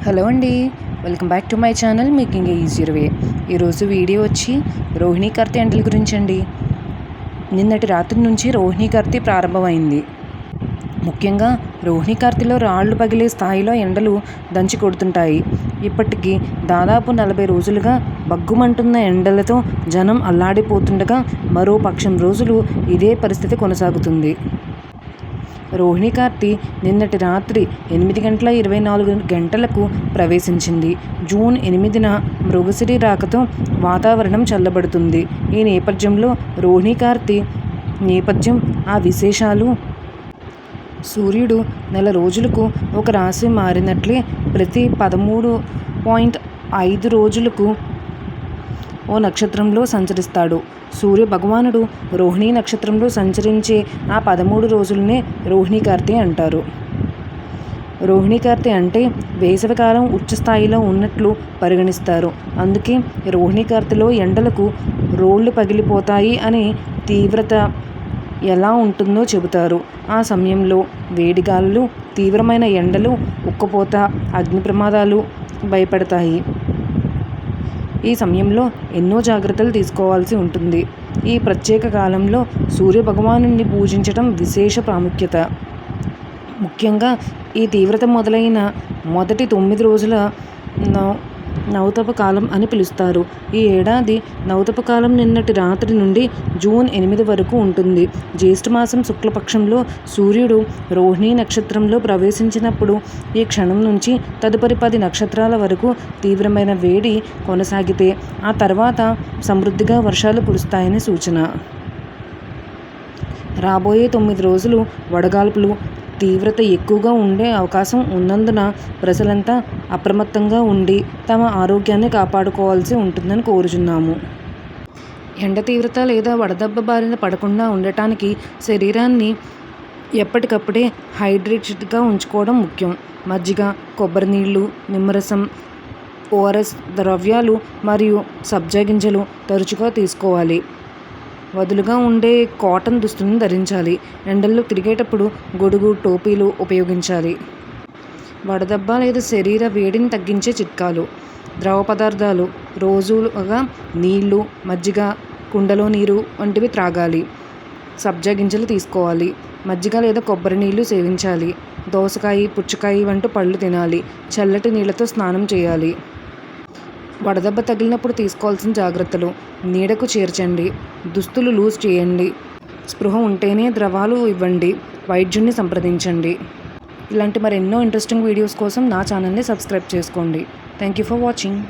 Hello అండి, welcome back to my channel making easier way. ఈరోజు video వచ్చి రోహిణీ కార్తీ ఎండల గురించి అండి. నిన్నటి రాత్రి నుంచి రోహిణీ కార్తీ ప్రారంభమైంది. ముఖ్యంగా రోహిణీ కార్తీలో రాళ్లు పగిలే స్థాయిలో ఎండలు దంచి కొడుతుంటాయి. ఇప్పటికీ దాదాపు 40 రోజులుగా బగ్గుమంటున్న ఎండలతో జనం అల్లాడిపోతుండగా మరో పక్షం రోజులు ఇదే పరిస్థితి కొనసాగుతుంది. రోహిణీ కార్తీ నిన్నటి రాత్రి 8:24 ప్రవేశించింది. జూన్ 8న మృగశిర రాకతో వాతావరణం చల్లబడుతుంది. ఈ నేపథ్యంలో రోహిణీ కార్తీ నేపథ్యం ఆ విశేషాలు. సూర్యుడు నెల రోజులకు ఒక రాశి మారినట్లే ప్రతి 13.5 రోజులకు ఓ నక్షత్రంలో సంచరిస్తాడు. సూర్య భగవానుడు రోహిణీ నక్షత్రంలో సంచరించే ఆ 13 రోజులనే రోహిణీ కార్తీ అంటారు. రోహిణీ కార్తీ అంటే వేసవికాలం ఉచ్చస్థాయిలో ఉన్నట్లు పరిగణిస్తారు. అందుకే రోహిణీ కార్తీలో ఎండలకు రోళ్లు పగిలిపోతాయి అని తీవ్రత ఎలా ఉంటుందో చెబుతారు. ఆ సమయంలో వేడిగాలులు, తీవ్రమైన ఎండలు, ఉక్కపోత, అగ్ని ప్రమాదాలు భయపడతాయి. ఈ సమయంలో ఎన్నో జాగ్రత్తలు తీసుకోవాల్సి ఉంటుంది. ఈ ప్రత్యేక కాలంలో సూర్య భగవానుడిని పూజించడం విశేష ప్రాముఖ్యత. ముఖ్యంగా ఈ తీవ్రత మొదలైన మొదటి 9 రోజుల నవతప కాలం అని పిలుస్తారు. ఈ ఏడాది నవతప కాలం నిన్నటి రాత్రి నుండి జూన్ 8 వరకు ఉంటుంది. జ్యేష్ఠమాసం శుక్లపక్షంలో సూర్యుడు రోహిణీ నక్షత్రంలో ప్రవేశించినప్పుడు ఈ క్షణం నుంచి తదుపరి 10 నక్షత్రాల వరకు తీవ్రమైన వేడి కొనసాగితే ఆ తర్వాత సమృద్ధిగా వర్షాలు కురుస్తాయని సూచన. రాబోయే 9 రోజులు వడగాల్పులు తీవ్రత ఎక్కువగా ఉండే అవకాశం ఉన్నందున ప్రజలంతా అప్రమత్తంగా ఉండి తమ ఆరోగ్యాన్ని కాపాడుకోవాల్సి ఉంటుందని కోరుచున్నాము. ఎండ తీవ్రత లేదా వడదెబ్బ బారిన పడకుండా ఉండటానికి శరీరాన్ని ఎప్పటికప్పుడే హైడ్రేటెడ్గా ఉంచుకోవడం ముఖ్యం. మజ్జిగ, కొబ్బరి నీళ్లు, నిమ్మరసం, ఓఆర్ఎస్ ద్రవ్యాలు మరియు సబ్జా గింజలు తరచుగా తీసుకోవాలి. వదులుగా ఉండే కాటన్ దుస్తులను ధరించాలి. ఎండల్లో తిరిగేటప్పుడు గొడుగు, టోపీలు ఉపయోగించాలి. వడదెబ్బ లేదా శరీర వేడిని తగ్గించే చిట్కాలు. ద్రవ పదార్థాలు రోజులుగా నీళ్లు, మజ్జిగ, కుండలో నీరు వంటివి త్రాగాలి. సబ్జా గింజలు తీసుకోవాలి. మజ్జిగ లేదా కొబ్బరి నీళ్లు సేవించాలి. దోసకాయ, పుచ్చకాయ వంటి పళ్ళు తినాలి. చల్లటి నీళ్లతో స్నానం చేయాలి. వడదెబ్బ తగిలినప్పుడు తీసుకోవాల్సిన జాగ్రత్తలు. నీడకు చేర్చండి. దుస్తులు లూజ్ చేయండి. స్పృహ ఉంటేనే ద్రవాలు ఇవ్వండి. వైద్యుడిని సంప్రదించండి. ఇలాంటి మరెన్నో ఇంట్రెస్టింగ్ వీడియోస్ కోసం నా ఛానల్ని సబ్స్క్రైబ్ చేసుకోండి. Thank you for watching.